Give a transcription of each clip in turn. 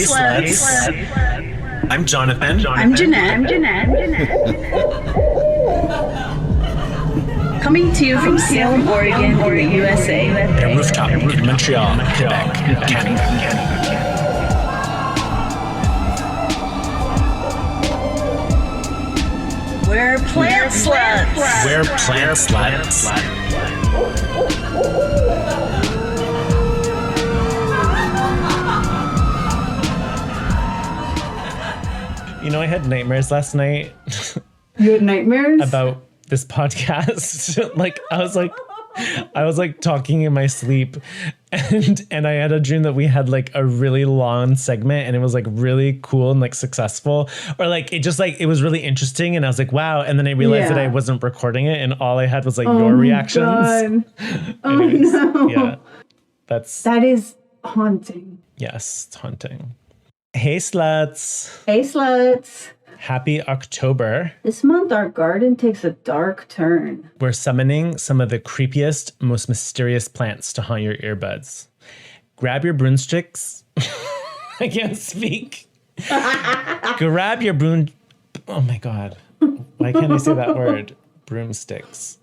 sluts. I'm Jonathan. I'm Jeannette. Coming to you from Salem, Oregon, or USA. A rooftop in Montreal, Quebec, Canada. We're plant sluts. We're plant sluts. You know, I had nightmares last night. You had nightmares? About this podcast. I was like talking in my sleep and I had a dream that we had like a really long segment and it was like really cool and like successful, or like it was really interesting and I was like, wow. And then I realized that I wasn't recording it and all I had was like your reactions. God. Anyways, no. Yeah. That is haunting. Yes, it's haunting. Hey sluts. Hey sluts. Happy October. This month our garden takes a dark turn. We're summoning some of the creepiest, most mysterious plants to haunt your earbuds. Grab your broomsticks. I can't speak. Grab your broom. Oh my God. Why can't I say that word? Broomsticks.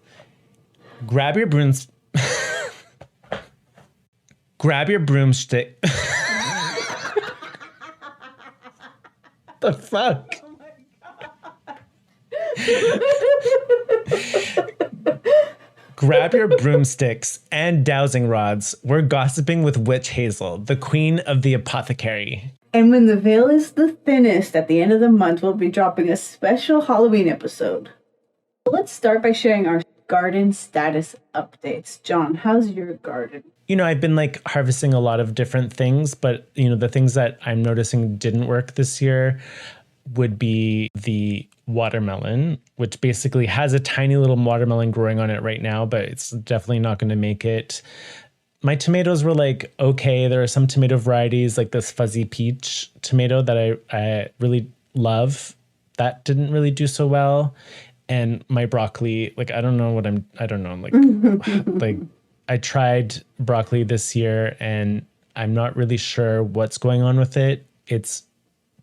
Grab your brooms. Grab your broomstick. The fuck? Grab your broomsticks and dowsing rods. We're gossiping with Witch Hazel, the queen of the apothecary. And when the veil is the thinnest at the end of the month, we'll be dropping a special Halloween episode. Let's start by sharing our garden status updates. John, how's your garden? You know, I've been like harvesting a lot of different things, but you know, the things that I'm noticing didn't work this year would be the watermelon, which basically has a tiny little watermelon growing on it right now, but it's definitely not going to make it. My tomatoes were like, okay, there are some tomato varieties like this fuzzy peach tomato that I really love. That didn't really do so well. And my broccoli, like, I don't know, like I tried broccoli this year and I'm not really sure what's going on with it. It's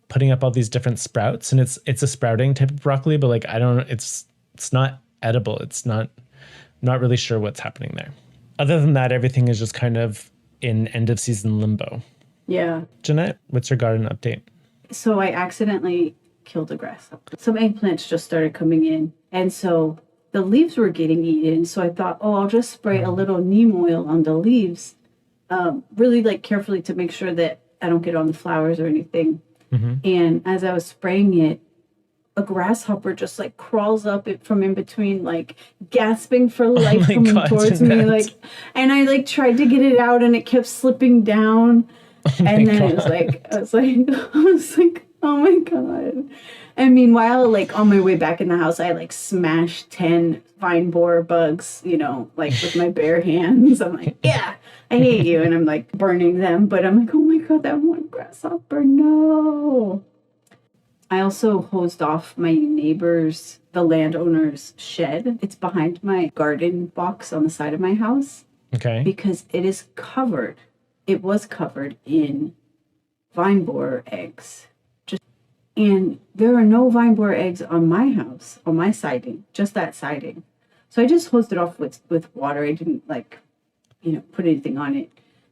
putting up all these different sprouts and it's a sprouting type of broccoli, but like, it's not edible. It's not really sure what's happening there. Other than that, everything is just kind of in end of season limbo. Yeah. Jeannette, what's your garden update? So I accidentally killed a grasshopper. Some eggplants just started coming in. And so the leaves were getting eaten. So I thought, I'll just spray a little neem oil on the leaves, really like carefully to make sure that I don't get on the flowers or anything. Mm-hmm. And as I was spraying it, a grasshopper just like crawls up it from in between, like gasping for life, coming towards me. Like, and I like tried to get it out and it kept slipping down. And then it was like, I was like, oh my God. And meanwhile, like on my way back in the house, I like smashed 10 vine borer bugs, you know, like with my bare hands. I'm like, yeah, I hate you. And I'm like burning them. But I'm like, oh my God, that one grasshopper, no. I also hosed off my neighbor's, the landowner's shed. It's behind my garden box on the side of my house. Okay. Because it was covered in vine borer eggs. And there are no vine borer eggs on my house, on my siding, just that siding. So I just hosed it off with water. I didn't put anything on it.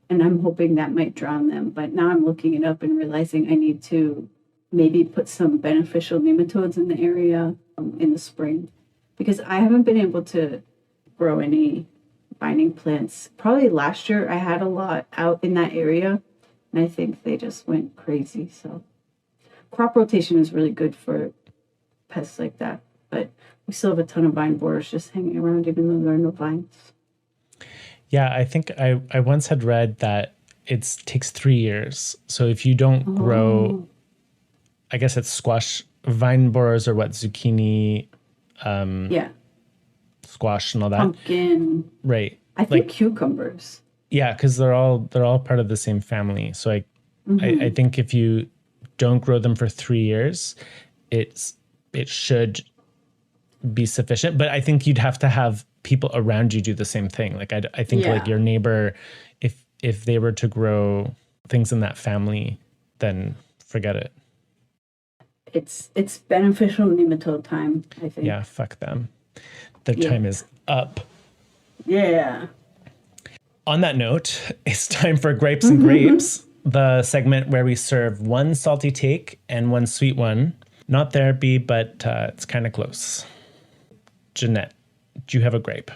And I'm hoping that might drown them. But now I'm looking it up and realizing I need to maybe put some beneficial nematodes in the area in the spring. Because I haven't been able to grow any vining plants. Probably last year I had a lot out in that area. And I think they just went crazy, so. Crop rotation is really good for pests like that, but we still have a ton of vine borers just hanging around, even though there are no vines. Yeah, I think I once had read that it takes 3 years. So if you don't grow, I guess it's squash, vine borers are what, zucchini, squash and all that. Pumpkin. Right. I think cucumbers. Yeah, because they're all part of the same family. So I think if you don't grow them for 3 years, it should be sufficient. But I think you'd have to have people around you do the same thing. Like I think like your neighbor, if they were to grow things in that family, then forget it. It's beneficial nematode time, I think. Yeah, fuck them. Their time is up. Yeah. On that note, it's time for Gripes and Grapes, the segment where we serve one salty take and one sweet one. Not therapy, but it's kind of close. Jeannette, do you have a grape?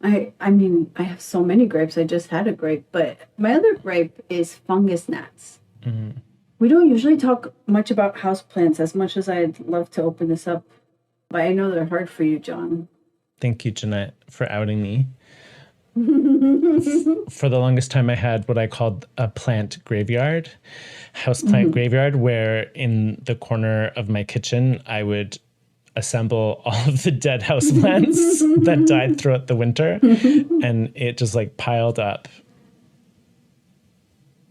I mean, I have so many grapes. I just had a grape, but my other grape is fungus gnats. Mm-hmm. We don't usually talk much about houseplants as much as I'd love to open this up, but I know they're hard for you, John. Thank you, Jeannette, for outing me. For the longest time, I had what I called a plant graveyard, houseplant graveyard, where in the corner of my kitchen, I would assemble all of the dead houseplants that died throughout the winter, and it just like piled up.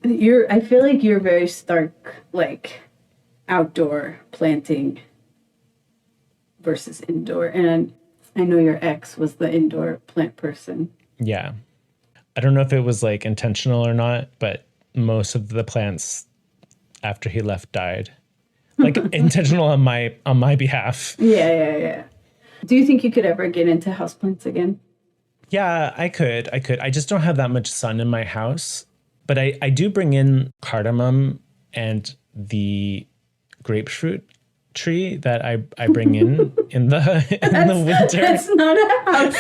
I feel like you're very stark, like outdoor planting versus indoor, and I know your ex was the indoor plant person. Yeah. I don't know if it was like intentional or not, but most of the plants after he left died. Like intentional on my behalf. Yeah. Do you think you could ever get into houseplants again? Yeah, I could. I just don't have that much sun in my house. But I do bring in cardamom and the grapefruit tree that I bring in the winter. That's not a house.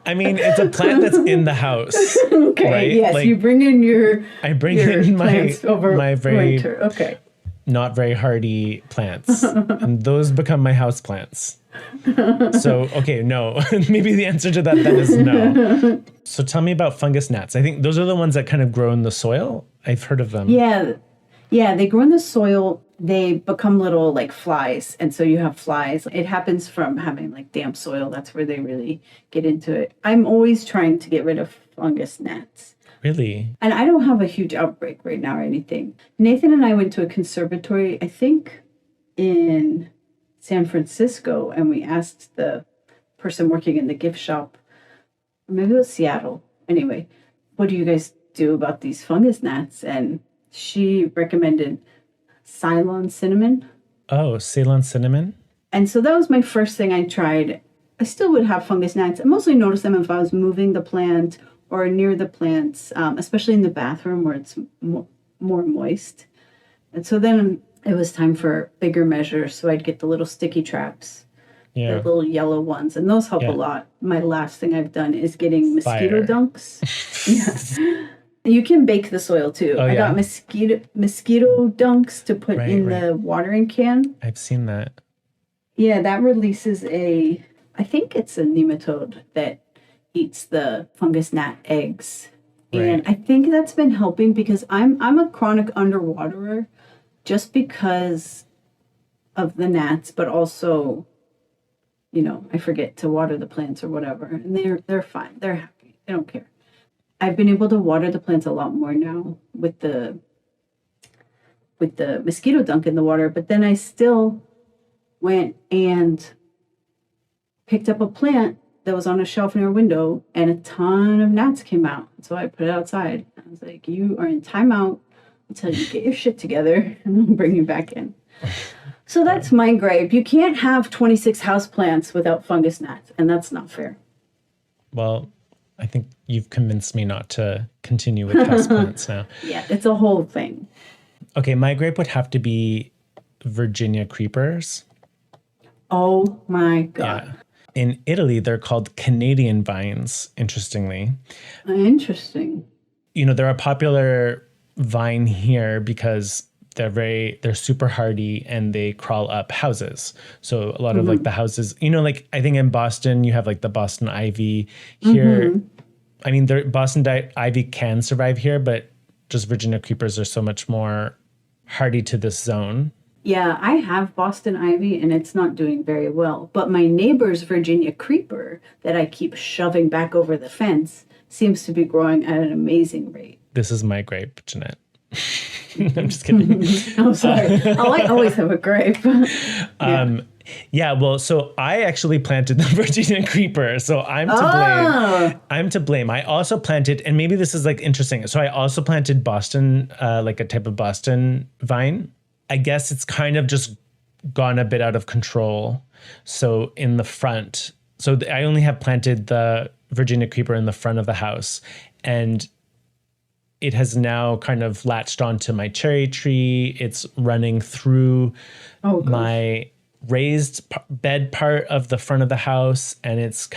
I mean, it's a plant that's in the house. Okay, right? yes, like, you bring in your my over my very winter. Okay. Not very hardy plants, and those become my house plants. So, okay, no. Maybe the answer to that then is no. So tell me about fungus gnats. I think those are the ones that kind of grow in the soil. I've heard of them. Yeah, they grow in the soil. They become little like flies. And so you have flies. It happens from having like damp soil. That's where they really get into it. I'm always trying to get rid of fungus gnats. Really? And I don't have a huge outbreak right now or anything. Nathan and I went to a conservatory, I think in San Francisco, and we asked the person working in the gift shop, or maybe it was Seattle. Anyway, what do you guys do about these fungus gnats? And she recommended Ceylon cinnamon. Oh, Ceylon cinnamon? And so that was my first thing I tried. I still would have fungus gnats. I mostly notice them if I was moving the plant or near the plants, especially in the bathroom where it's more moist. And so then it was time for bigger measures. So I'd get the little sticky traps, the little yellow ones, and those help a lot. My last thing I've done is getting mosquito dunks. Yeah. You can bake the soil too. I got mosquito dunks to put in the watering can. I've seen that. Yeah, that releases I think it's a nematode that eats the fungus gnat eggs. Right. And I think that's been helping because I'm a chronic underwaterer just because of the gnats, but also, I forget to water the plants or whatever. And they're fine. They're happy. They don't care. I've been able to water the plants a lot more now with the mosquito dunk in the water, but then I still went and picked up a plant that was on a shelf in our window, and a ton of gnats came out. So I put it outside. I was like, you are in timeout until you get your shit together, and I'll bring you back in. So that's my gripe. You can't have 26 houseplants without fungus gnats, and that's not fair. Well, I think you've convinced me not to continue with houseplants now. Yeah, it's a whole thing. Okay, my grape would have to be Virginia creepers. Oh my God. Yeah. In Italy, they're called Canadian vines, interestingly. Interesting. They're a popular vine here because they're super hardy and they crawl up houses. So a lot of like the houses, like I think in Boston, you have like the Boston ivy here. I mean, Boston ivy can survive here, but just Virginia creepers are so much more hardy to this zone. Yeah, I have Boston ivy and it's not doing very well. But my neighbor's Virginia creeper that I keep shoving back over the fence seems to be growing at an amazing rate. This is my grape, Jeannette. I'm just kidding. Oh, sorry. I always have a grape. Yeah, well, so I actually planted the Virginia creeper, so I'm to blame. I'm to blame. I also planted, and maybe this is like interesting. So I also planted Boston, like a type of Boston vine. I guess it's kind of just gone a bit out of control. So in the front, I only have planted the Virginia creeper in the front of the house, and it has now kind of latched onto my cherry tree. It's running through my raised bed part of the front of the house, and it's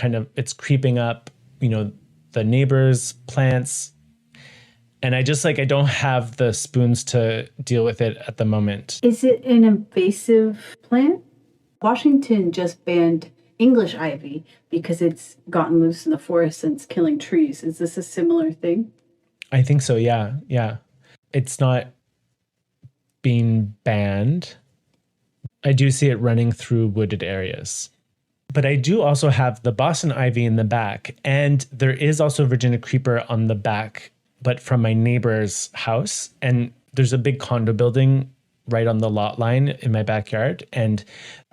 creeping up, the neighbors' plants. And I don't have the spoons to deal with it at the moment. Is it an invasive plant? Washington just banned English ivy because it's gotten loose in the forest and it's killing trees. Is this a similar thing? I think so, yeah. Yeah. It's not being banned. I do see it running through wooded areas. But I do also have the Boston ivy in the back, and there is also Virginia creeper on the back, but from my neighbor's house. And there's a big condo building right on the lot line in my backyard. And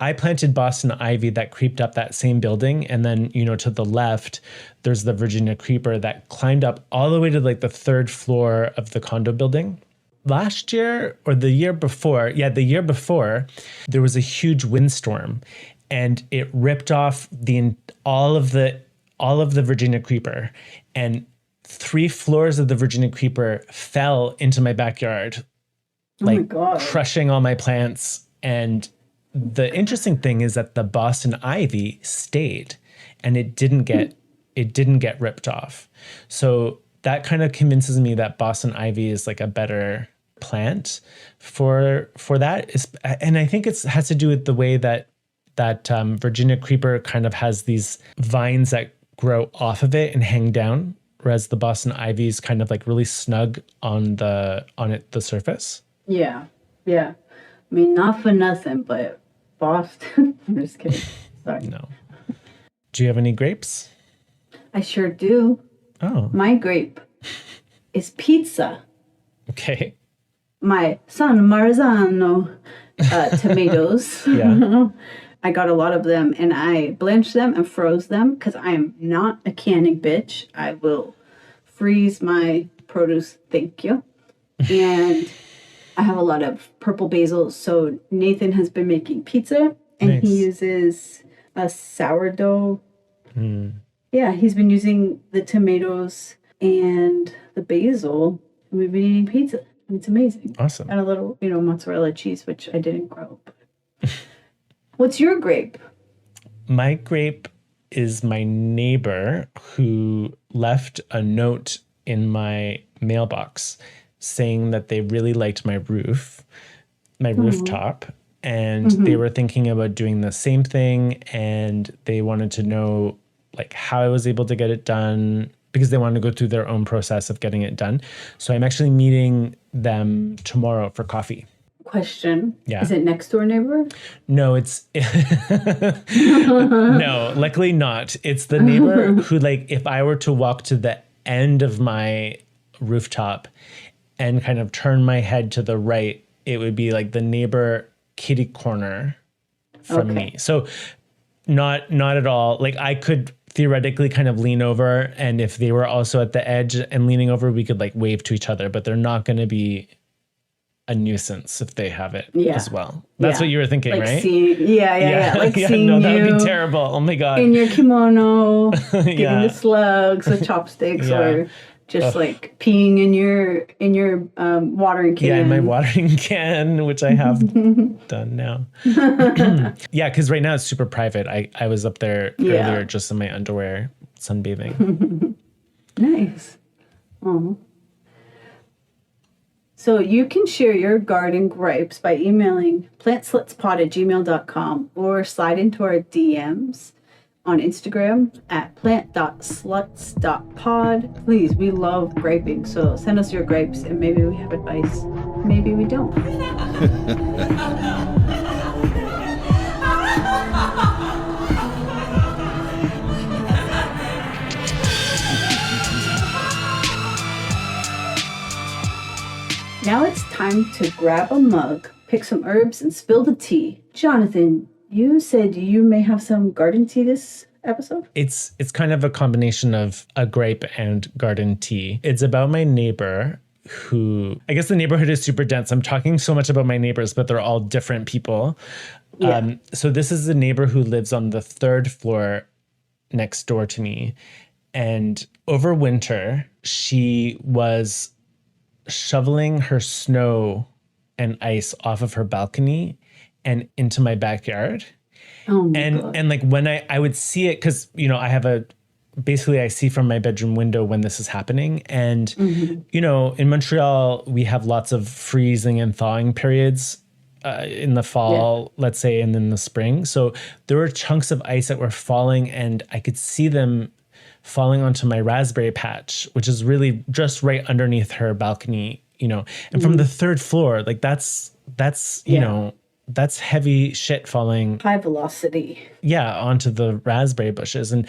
I planted Boston ivy that creeped up that same building. And then, to the left, there's the Virginia creeper that climbed up all the way to like the third floor of the condo building. Last year or the year before, there was a huge windstorm, and it ripped off all of the Virginia creeper, and 3 floors of the Virginia creeper fell into my backyard, crushing all my plants. And the interesting thing is that the Boston ivy stayed, and it didn't get ripped off. So that kind of convinces me that Boston ivy is like a better plant for that. And I think it has to do with the way that Virginia creeper kind of has these vines that grow off of it and hang down, whereas the Boston ivy is kind of like really snug on the surface. Yeah. I mean, not for nothing, but Boston. I'm just kidding. Sorry. No. Do you have any grapes? I sure do. Oh. My grape is pizza. Okay. My San Marzano tomatoes. Yeah. I got a lot of them, and I blanched them and froze them because I am not a canning bitch. I will freeze my produce. Thank you. And I have a lot of purple basil. So Nathan has been making pizza, and nice. He uses a sourdough. Yeah, he's been using the tomatoes and the basil, and we've been eating pizza. And it's amazing. Awesome. And a little, mozzarella cheese, which I didn't grow. But what's your grape? My grape is my neighbor who left a note in my mailbox saying that they really liked my rooftop, and they were thinking about doing the same thing, and they wanted to know like how I was able to get it done, because they wanted to go through their own process of getting it done. So I'm actually meeting them tomorrow for coffee. Question. Yeah. Is it next door neighbor? No, it's no, luckily not. It's the neighbor who, like, if I were to walk to the end of my rooftop and kind of turn my head to the right, it would be like the neighbor kitty corner from me. So not at all. Like, I could theoretically kind of lean over, and if they were also at the edge and leaning over, we could like wave to each other, but they're not going to be a nuisance if they have it as well. That's what you were thinking, like right? Like seeing no, that you would be terrible. Oh my God. in your kimono, getting the slugs with chopsticks, or just like peeing in your watering can. Yeah, in my watering can, which I have done now. Yeah, because right now it's super private. I was up there earlier just in my underwear sunbathing. Nice. Oh. So you can share your garden gripes by emailing plantslutspod@gmail.com or slide into our DMs on Instagram at plant.sluts.pod. Please, we love griping, so send us your gripes and maybe we have advice. Maybe we don't. Now it's time to grab a mug, pick some herbs, and spill the tea. Jonathan, You said you may have some garden tea this episode? It's kind of a combination of a grape and garden tea. It's about my neighbor who, I guess the neighborhood is super dense. I'm talking so much about my neighbors, but they're all different people. Yeah. So this is the neighbor who lives on the third floor next door to me. And over winter, she was shoveling her snow and ice off of her balcony and into my backyard. Oh my God. And like when I would see it, because, you know, I see from my bedroom window when this is happening. And, you know, in Montreal, we have lots of freezing and thawing periods in the fall, let's say, and in the spring. So there were chunks of ice that were falling, and I could see them falling onto my raspberry patch, which is really just right underneath her balcony, you know, and from the third floor, like that's, you know, that's heavy shit falling. High velocity. Yeah, onto the raspberry bushes. And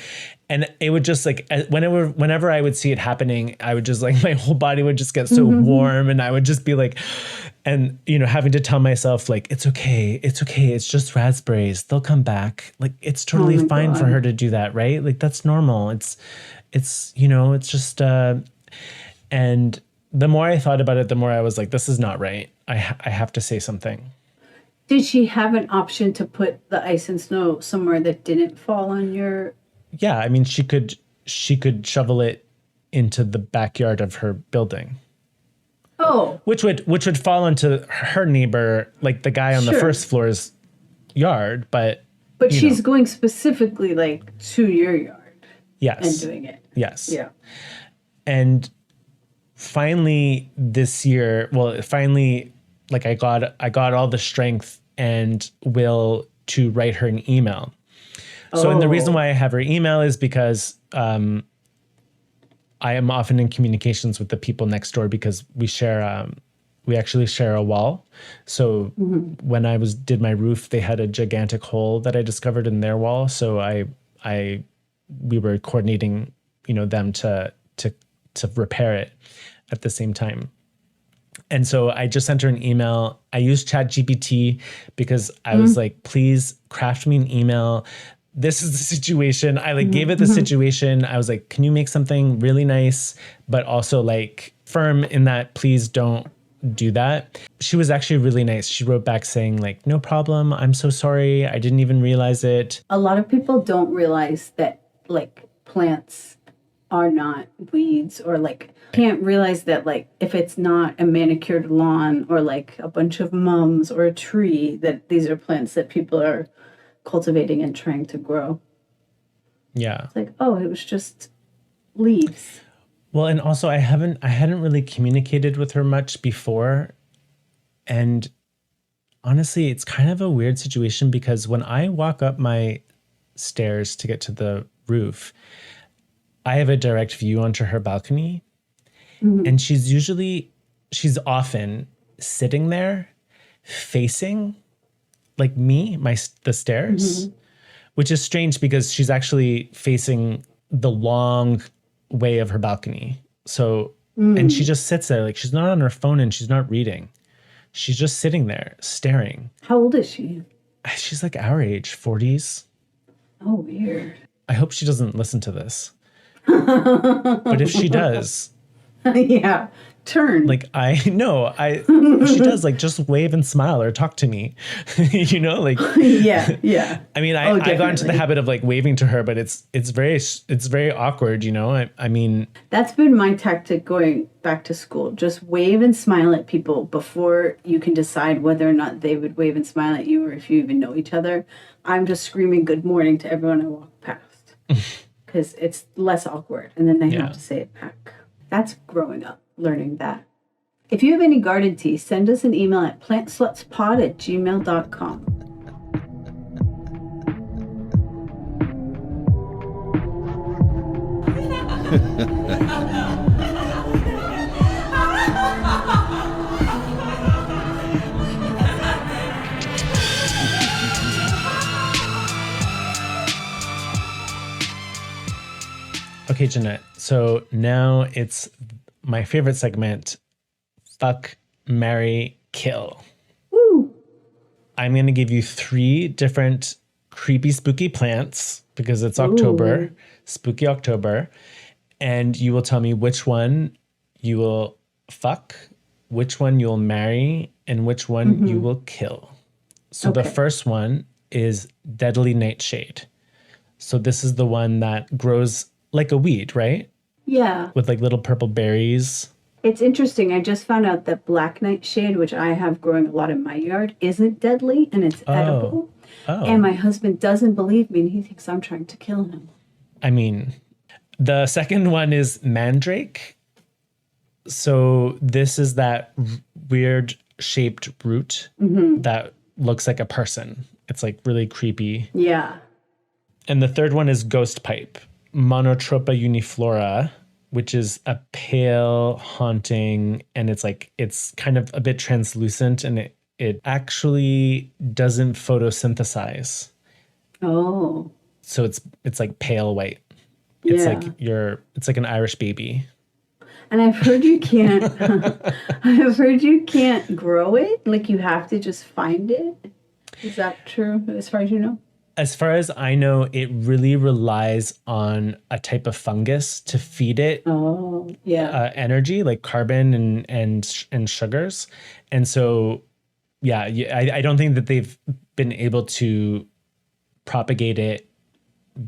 it would just like, whenever I would see it happening, I would just like, my whole body would just get so warm, and I would just be like, and, you know, having to tell myself like, it's okay. It's just raspberries. They'll come back. Like, it's totally fine for her to do that. Right. Like, that's normal. It's, you know, it's just, and the more I thought about it, the more I was like, this is not right. I have to say something. Did she have an option to put the ice and snow somewhere that didn't fall on your... Yeah, I mean, she could shovel it into the backyard of her building. Oh. Which would fall onto her neighbor, like the guy on the first floor's yard, but she's going specifically like to your yard. Yes. And doing it. Yes. Yeah. And finally this year, like I got all the strength and will to write her an email. So, and the reason why I have her email is because I am often in communications with the people next door, because we actually share a wall. So when I did my roof, they had a gigantic hole that I discovered in their wall. So we were coordinating, you know, them to repair it at the same time. And so I just sent her an email. I used ChatGPT because I was like, please craft me an email. This is the situation. I gave it the situation. I was like, can you make something really nice, but also like firm in that please don't do that. She was actually really nice. She wrote back saying like, no problem. I'm so sorry. I didn't even realize it. A lot of people don't realize that like plants are not weeds, or like can't realize that like if it's not a manicured lawn or like a bunch of mums or a tree, that these are plants that people are cultivating and trying to grow. Yeah. It's like, oh, it was just leaves. Well, and also I hadn't really communicated with her much before. And honestly, it's kind of a weird situation because when I walk up my stairs to get to the roof, I have a direct view onto her balcony. And she's often sitting there facing like me, the stairs, which is strange because she's actually facing the long way of her balcony. So, and she just sits there, like she's not on her phone and she's not reading. She's just sitting there staring. How old is she? She's like our age, 40s. Oh, weird. I hope she doesn't listen to this. But if she does, yeah, turn. Like if she does, like just wave and smile or talk to me, you know, like yeah. I mean, I got into the habit of like waving to her, but it's very awkward, you know. I mean, that's been my tactic going back to school. Just wave and smile at people before you can decide whether or not they would wave and smile at you, or if you even know each other. I'm just screaming good morning to everyone I walk past because it's less awkward, and then they have to say it back. That's growing up, learning that. If you have any garden tea, send us an email at plantslutspod@gmail.com. Okay, Jeannette. So now it's my favorite segment, Fuck, Marry, Kill. Woo! I'm going to give you 3 different creepy, spooky plants because it's October, Ooh. spooky October. And you will tell me which one you will fuck, which one you'll marry, and which one you will kill. So the Okay. first one is deadly nightshade. So this is the one that grows like a weed, right? Yeah. With like little purple berries. It's interesting. I just found out that black nightshade, which I have growing a lot in my yard, isn't deadly and it's edible. Oh. And my husband doesn't believe me and he thinks I'm trying to kill him. I mean, the second one is mandrake. So this is that weird shaped root that looks like a person. It's like really creepy. Yeah. And the third one is ghost pipe, Monotropa uniflora, which is a pale, haunting, and it's kind of a bit translucent, and it actually doesn't photosynthesize. Oh. So it's like pale white. It's Yeah. it's like an Irish baby. And I've heard you can't I've heard you can't grow it. Like you have to just find it. Is that true as far as you know? As far as I know, it really relies on a type of fungus to feed it Oh, yeah. energy, like carbon and sugars. And so, yeah, I don't think that they've been able to propagate it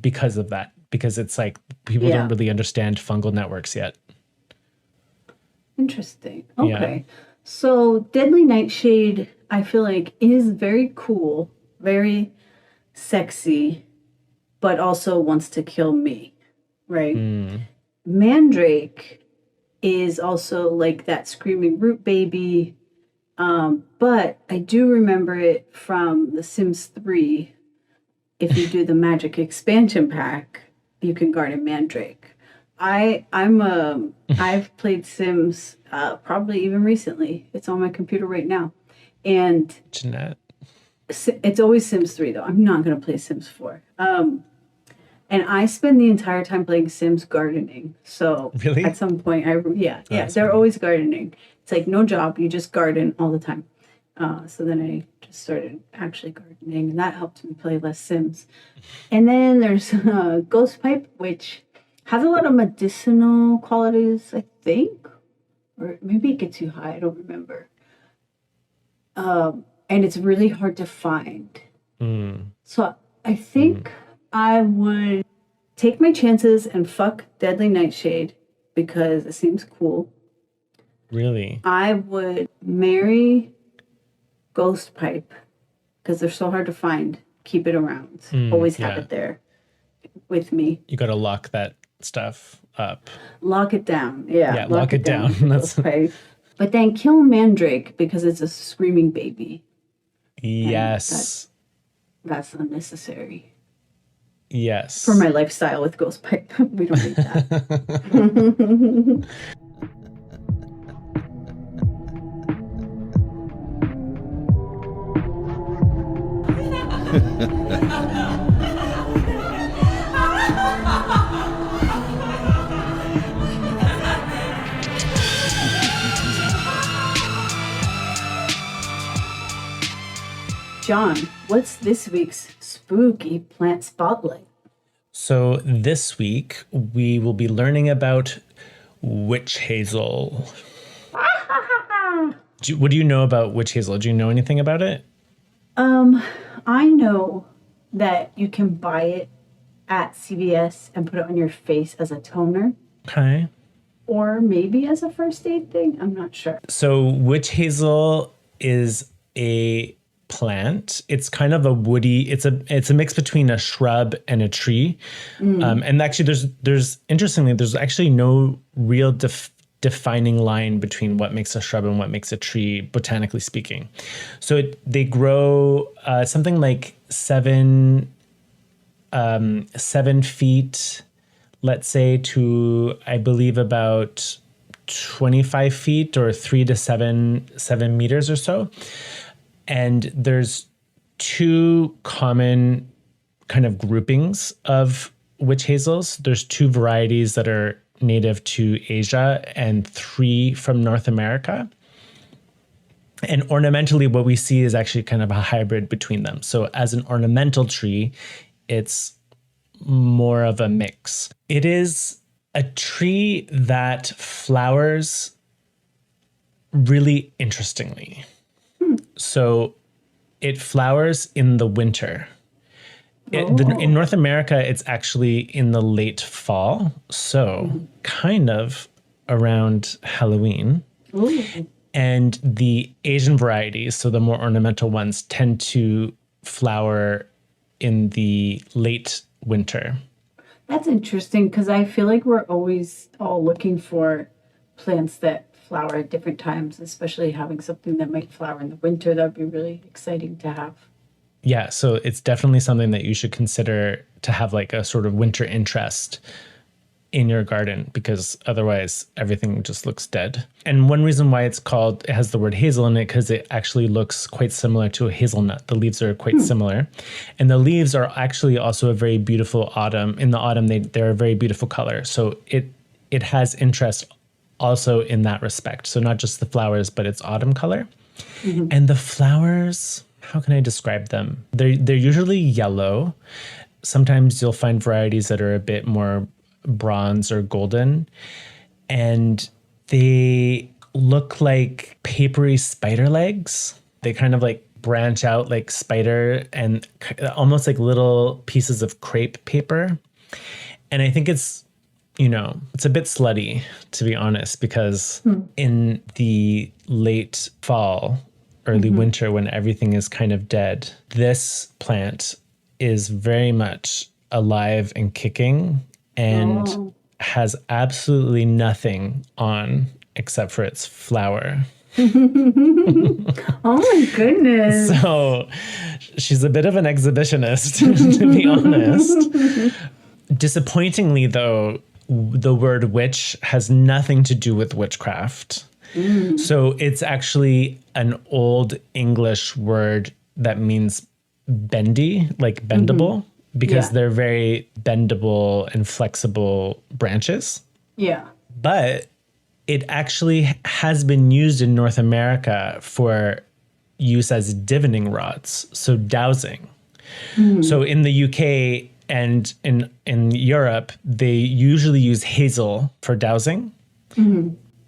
because of that, because it's like people don't really understand fungal networks yet. Interesting. Okay. So Deadly Nightshade, I feel like, is very cool, very sexy, but also wants to kill me, right? Mandrake is also like that screaming root baby, but I do remember it from The Sims 3. If you do the Magic expansion pack, you can garden Mandrake. I've played Sims probably even recently. It's on my computer right now, and Jeannette. it's always Sims 3 though. I'm not gonna play Sims 4. And I spend the entire time playing Sims gardening. So Really? at some point, they're funny. always gardening. It's like no job, you just garden all the time. So then I just started actually gardening, and that helped me play less Sims. And then there's Ghost Pipe, which has a lot of medicinal qualities, I think, or maybe it gets you high. I don't remember. And it's really hard to find. So I think I would take my chances and fuck Deadly Nightshade because it seems cool. Really? I would marry Ghost Pipe because they're so hard to find. Keep it around. Always have it there with me. You got to lock that stuff up. Lock it down. Yeah, lock it down. with Ghost Pipe. But then kill Mandrake because it's a screaming baby. Yes. That's unnecessary. Yes. For my lifestyle with Ghost Pipe. We don't need that. John, what's this week's spooky plant spotlight? So this week we will be learning about Witch Hazel. What do you know about Witch Hazel? Do you know anything about it? I know that you can buy it at CVS and put it on your face as a toner. Okay. Or maybe as a first aid thing. I'm not sure. So Witch Hazel is a plant. It's kind of a woody. It's a mix between a shrub and a tree. And actually, there's interestingly, there's actually no real defining line between what makes a shrub and what makes a tree, botanically speaking. So they grow something like 7 feet, let's say, to I believe about 25 feet or 3 to 7 meters or so. And there's 2 common kind of groupings of witch hazels. There's 2 varieties that are native to Asia and 3 from North America. And ornamentally, what we see is actually kind of a hybrid between them. So as an ornamental tree, it's more of a mix. It is a tree that flowers really interestingly. So it flowers in the winter. In North America, it's actually in the late fall. So kind of around Halloween. Ooh. And the Asian varieties, so the more ornamental ones, tend to flower in the late winter. That's interesting because I feel like we're always all looking for plants that flower at different times, especially having something that might flower in the winter. That would be really exciting to have. Yeah, so it's definitely something that you should consider to have like a sort of winter interest in your garden, because otherwise everything just looks dead. And one reason why it has the word hazel in it, because it actually looks quite similar to a hazelnut. The leaves are quite similar. And the leaves are actually also a very beautiful autumn. In the autumn, they're a very beautiful color. So it has interest also in that respect. So not just the flowers, but its autumn color. And the flowers, how can I describe them? They're usually yellow. Sometimes you'll find varieties that are a bit more bronze or golden, and they look like papery spider legs. They kind of like branch out like spider and almost like little pieces of crepe paper. And I think it's a bit slutty, to be honest, because in the late fall, early winter, when everything is kind of dead, this plant is very much alive and kicking and has absolutely nothing on except for its flower. Oh my goodness. So she's a bit of an exhibitionist, to be honest. Disappointingly, though, the word witch has nothing to do with witchcraft. So it's actually an old English word that means bendy, like bendable, because they're very bendable and flexible branches. Yeah. But it actually has been used in North America for use as divining rods, so dowsing. So in the UK and in Europe, they usually use hazel for dowsing.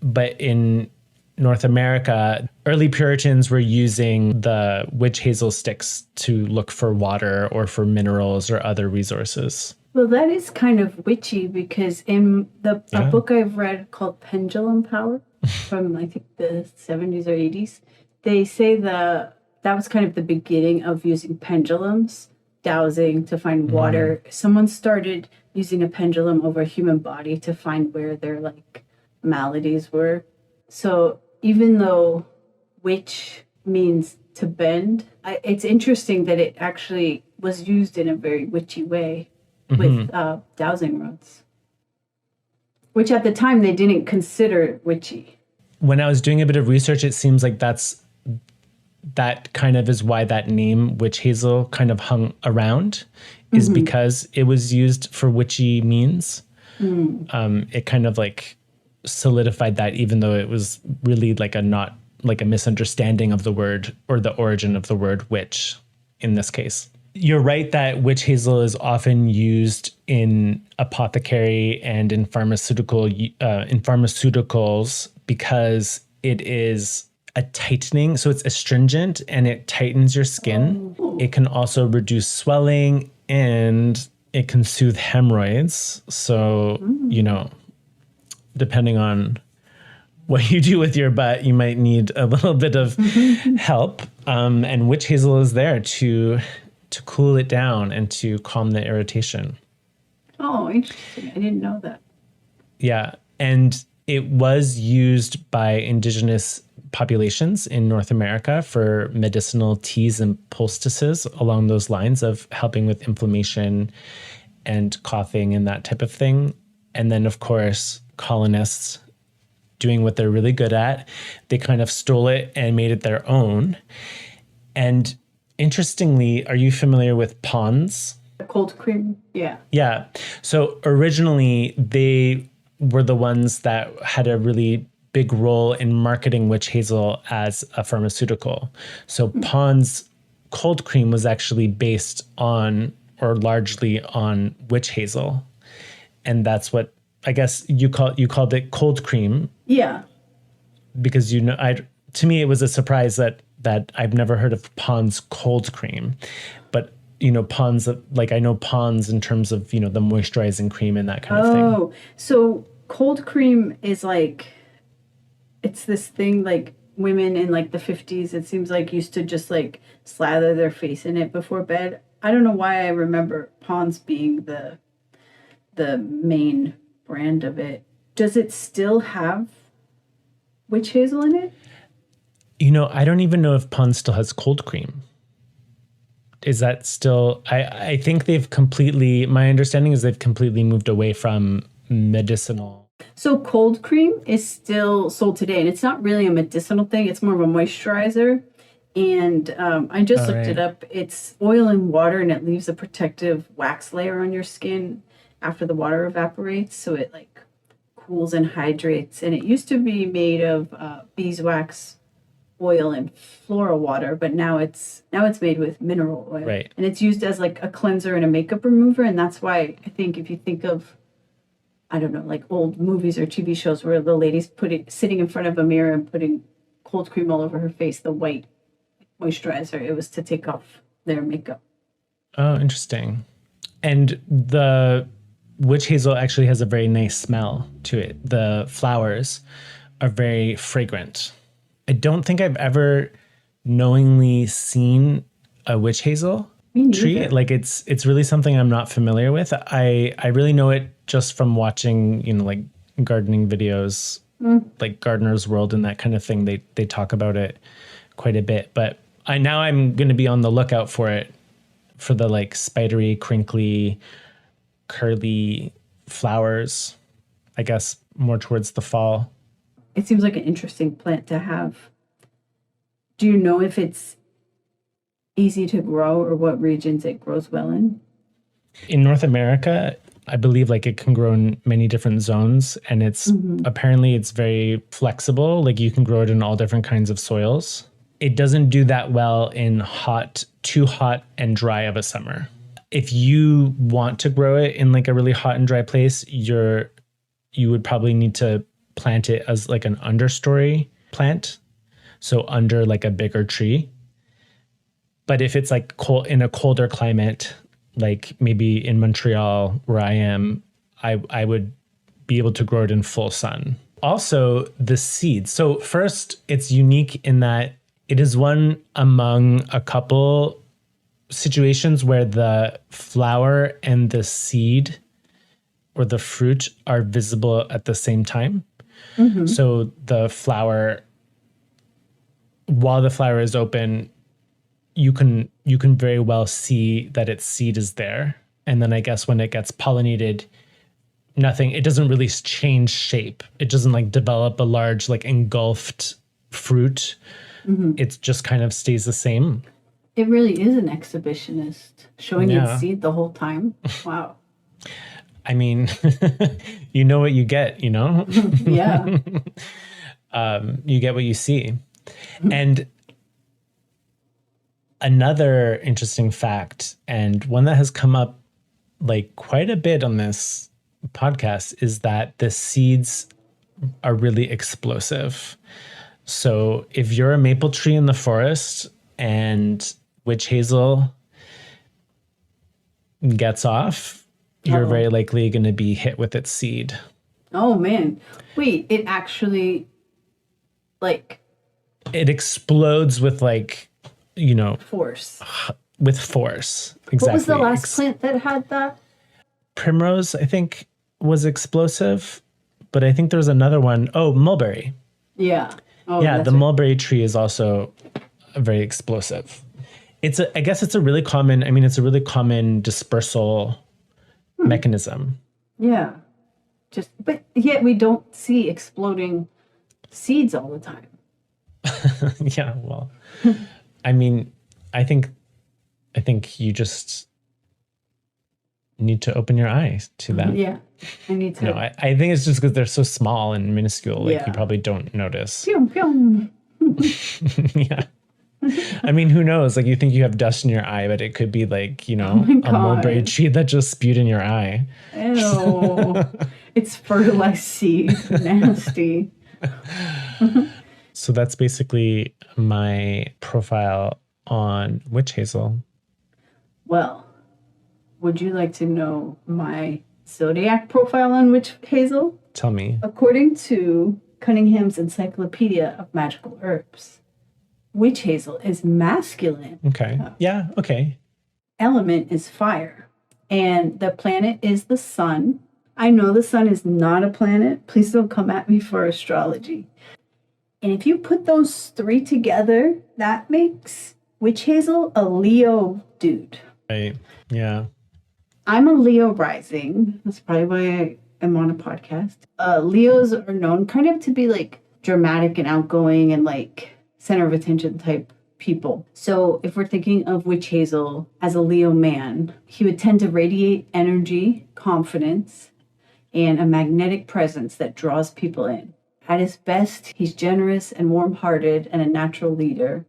But in North America, early Puritans were using the witch hazel sticks to look for water or for minerals or other resources. Well, that is kind of witchy because in a book I've read called Pendulum Power from I think the 70s or 80s, they say that was kind of the beginning of using pendulums, dowsing to find water. Someone started using a pendulum over a human body to find where their like maladies were. So even though witch means to bend, it's interesting that it actually was used in a very witchy way with dowsing rods, which at the time they didn't consider witchy. When I was doing a bit of research, it seems like that kind of is why that name witch hazel kind of hung around, is because it was used for witchy means. It kind of like solidified that, even though it was really like a misunderstanding of the word or the origin of the word witch in this case. You're right that witch hazel is often used in apothecary and in pharmaceuticals because it is a tightening. So it's astringent and it tightens your skin. It can also reduce swelling and it can soothe hemorrhoids. So, depending on what you do with your butt, you might need a little bit of help. And witch hazel is there to cool it down and to calm the irritation. Oh, interesting. I didn't know that. Yeah. And it was used by indigenous populations in North America for medicinal teas and poultices along those lines of helping with inflammation and coughing and that type of thing. And then, of course, colonists doing what they're really good at, they kind of stole it and made it their own. And interestingly, are you familiar with Pond's? Cold cream, yeah. Yeah. So originally, they were the ones that had a really big role in marketing witch hazel as a pharmaceutical. So Pond's cold cream was actually based on, or largely on, witch hazel. And that's what I guess you called it cold cream. Yeah. Because to me it was a surprise that I've never heard of Pond's cold cream. But Pond's, like I know Pond's in terms of, the moisturizing cream and that kind of thing. Oh, so cold cream is like, it's this thing like women in like the 50s, it seems like, used to just like slather their face in it before bed. I don't know why I remember Pond's being the main brand of it. Does it still have witch hazel in it? I don't even know if Pond's still has cold cream. Is that still, I think my understanding is they've completely moved away from medicinal. So cold cream is still sold today, and it's not really a medicinal thing. It's more of a moisturizer. And I just looked it up. It's oil and water, and it leaves a protective wax layer on your skin after the water evaporates. So it like cools and hydrates. And it used to be made of beeswax oil and floral water, but now it's made with mineral oil. Right. And it's used as like a cleanser and a makeup remover. And that's why I think if you think of, I don't know, like old movies or TV shows where the lady's sitting in front of a mirror and putting cold cream all over her face, the white moisturizer, it was to take off their makeup. Oh, interesting. And the witch hazel actually has a very nice smell to it. The flowers are very fragrant. I don't think I've ever knowingly seen a witch hazel tree. Like it's really something I'm not familiar with. I really know it just from watching, like gardening videos, like Gardener's World and that kind of thing. They talk about it quite a bit, but I'm going to be on the lookout for it, for the like spidery, crinkly, curly flowers, I guess more towards the fall. It seems like an interesting plant to have. Do you know if it's easy to grow or what regions it grows well in? In North America, I believe like it can grow in many different zones, and it's apparently it's very flexible. Like you can grow it in all different kinds of soils. It doesn't do that well in too hot and dry of a summer. If you want to grow it in like a really hot and dry place, you would probably need to plant it as like an understory plant, so under like a bigger tree. But if it's like cold in a colder climate, like maybe in Montreal where I am, I would be able to grow it in full sun. Also, the seeds. So first, it's unique in that it is one among a couple situations where the flower and the seed or the fruit are visible at the same time. Mm-hmm. So the flower, while the flower is open, you can very well see that its seed is there. And then I guess when it gets pollinated, it doesn't really change shape. It doesn't like develop a large like engulfed fruit. Mm-hmm. It just kind of stays the same. It really is an exhibitionist showing its seed the whole time. Wow. I mean, you know what you get, Yeah. You get what you see. And another interesting fact, and one that has come up like quite a bit on this podcast, is that the seeds are really explosive. So if you're a maple tree in the forest and witch hazel gets off, you're very likely going to be hit with its seed. Oh, man. Wait, it actually, like... It explodes with, like, force. With force. Exactly. What was the last plant that had that? Primrose, I think, was explosive. But I think there was another one. Oh, mulberry. Yeah. Oh, yeah, the mulberry tree is also very explosive. I guess it's a really common dispersal mechanism. Yeah. But yet we don't see exploding seeds all the time. Yeah, well, I mean, I think you just need to open your eyes to that. Yeah. I need to. No, I think it's just because they're so small and minuscule. Like Yeah. you probably don't notice. Pew, pew. Yeah. I mean, who knows? Like you think you have dust in your eye, but it could be like, you know, my a mulberry God. tree that just spewed in your eye. Ew. It's fertilized seed. Nasty. So that's basically my profile on Witch Hazel. Well, would you like to know my zodiac profile on Witch Hazel? Tell me. According to Cunningham's Encyclopedia of Magical Herbs, Witch Hazel is masculine. Okay. Yeah. Okay. Element is fire. And the planet is the sun. I know the sun is not a planet. Please don't come at me for astrology. And if you put those three together, that makes Witch Hazel a Leo dude. Right. Yeah. I'm a Leo rising. That's probably why I am on a podcast. Leos are known kind of to be like dramatic and outgoing and like center of attention type people. So if we're thinking of Witch Hazel as a Leo man, he would tend to radiate energy, confidence, and a magnetic presence that draws people in. At his best, he's generous and warm-hearted and a natural leader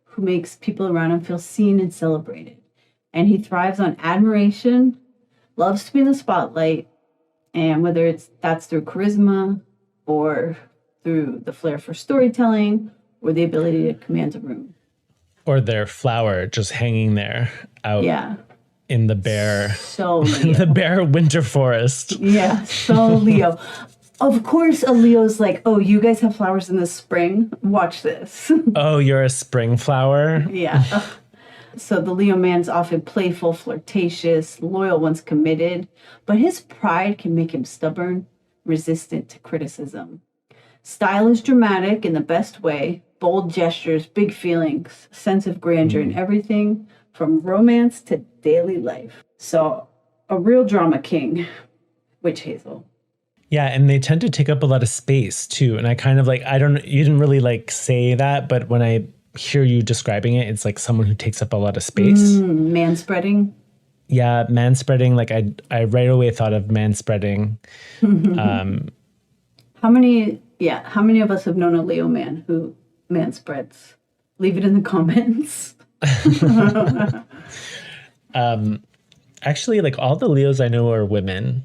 who makes people around him feel seen and celebrated. And he thrives on admiration, loves to be in the spotlight, and whether that's through charisma or through the flair for storytelling or the ability to command a room. Or their flower just hanging there out in the bare, So Leo. the bare winter forest. Yeah, so Leo. Of course, a Leo's like, oh, you guys have flowers in the spring? Watch this. Oh, you're a spring flower? Yeah. So the Leo man's often playful, flirtatious, loyal once committed, but his pride can make him stubborn, resistant to criticism. Style is dramatic in the best way, bold gestures, big feelings, sense of grandeur in everything from romance to daily life. So a real drama king, Witch Hazel. Yeah, and they tend to take up a lot of space too. And I kind of like, you didn't really like say that, but when I hear you describing it, it's like someone who takes up a lot of space. Man-spreading. Yeah, manspreading. Like I right away thought of manspreading. How many of us have known a Leo man who manspreads? Leave it in the comments. Actually, like all the Leos I know are women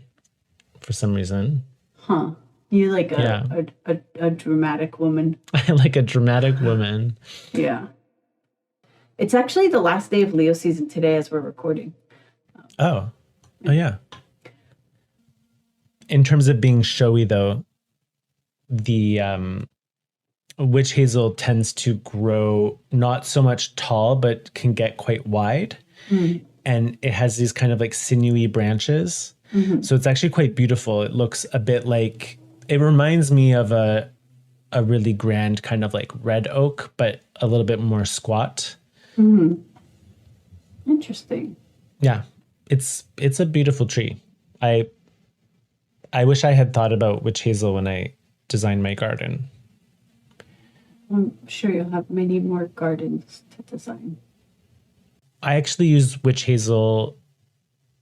for some reason. Huh. You like a dramatic woman. I like a dramatic woman. Yeah. It's actually the last day of Leo season today as we're recording. Oh yeah. In terms of being showy though, the Witch Hazel tends to grow not so much tall, but can get quite wide. And it has these kind of like sinewy branches. So it's actually quite beautiful. It looks a bit like, it reminds me of a really grand kind of like red oak, but a little bit more squat. Interesting. Yeah, it's a beautiful tree. I wish I had thought about Witch Hazel when I designed my garden. I'm sure you'll have many more gardens to design. I actually use Witch Hazel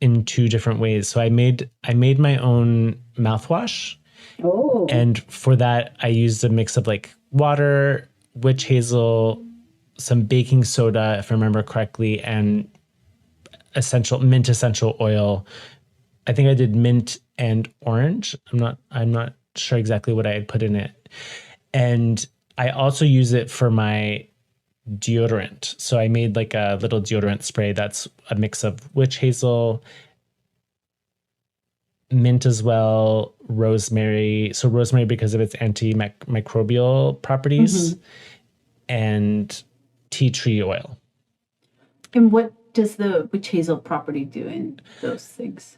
in two different ways. So I made my own mouthwash. Oh. And for that, I used a mix of like water, witch hazel, some baking soda, if I remember correctly, and mint essential oil. I think I did mint and orange. I'm not sure exactly what I had put in it. And I also use it for my deodorant. So I made like a little deodorant spray that's a mix of witch hazel, mint as well, rosemary. So rosemary because of its antimicrobial properties, and tea tree oil. And what does the witch hazel property do in those things?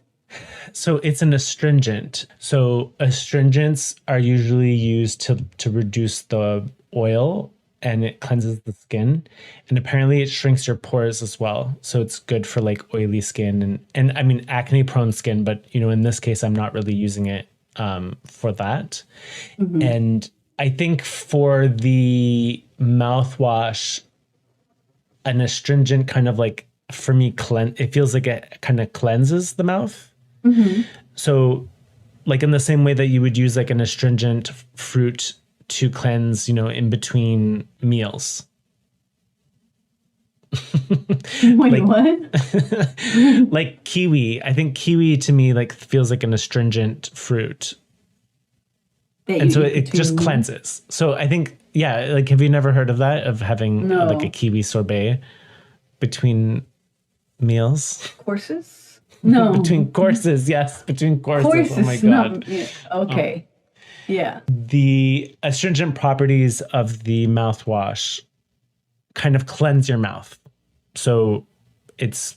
So it's an astringent. So astringents are usually used to reduce the oil, and it cleanses the skin. And apparently it shrinks your pores as well. So it's good for like oily skin and I mean acne prone skin, but you know, in this case, I'm not really using it for that. And I think for the mouthwash, an astringent kind of like for me, it feels like it kind of cleanses the mouth. So like in the same way that you would use like an astringent fruit to cleanse, in between meals. Wait, what? Like kiwi. I think kiwi to me like feels like an astringent fruit. And so it just cleanses. So I think, like, have you never heard of that? Of having like a kiwi sorbet between meals? Courses? No. Between courses, yes. Between courses. Oh my God. Okay. Yeah. The astringent properties of the mouthwash kind of cleanse your mouth. So it's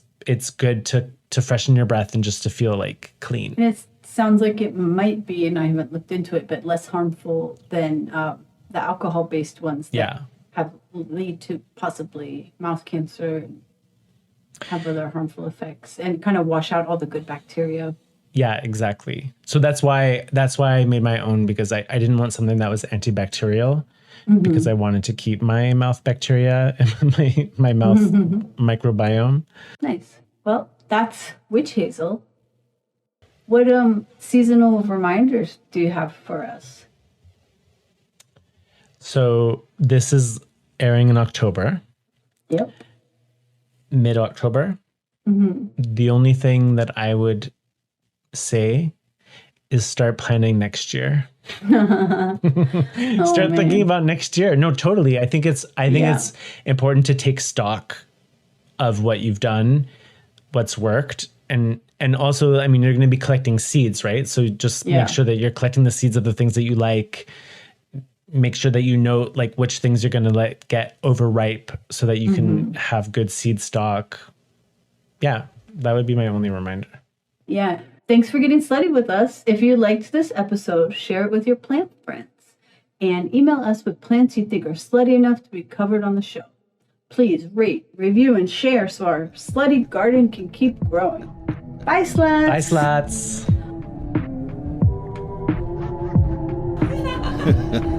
good to freshen your breath and just to feel like clean. And it sounds like it might be, and I haven't looked into it, but less harmful than the alcohol-based ones that lead to possibly mouth cancer and have other harmful effects and kind of wash out all the good bacteria. Yeah, exactly. So that's why I made my own, because I didn't want something that was antibacterial. Because I wanted to keep my mouth bacteria and my mouth microbiome. Nice. Well, that's Witch Hazel. What seasonal reminders do you have for us? So this is airing in October. Yep. Mid-October. The only thing that I would say is start planning next year. Start thinking about next year. No, totally. I think it's important to take stock of what you've done, what's worked, and also, I mean, you're going to be collecting seeds, right? So just make sure that you're collecting the seeds of the things that you like. Make sure that you know like which things you're going to let get overripe so that you can have good seed stock. Yeah, that would be my only reminder. Yeah. Thanks for getting slutty with us. If you liked this episode, share it with your plant friends. And email us with plants you think are slutty enough to be covered on the show. Please rate, review, and share so our slutty garden can keep growing. Bye, sluts! Bye, sluts!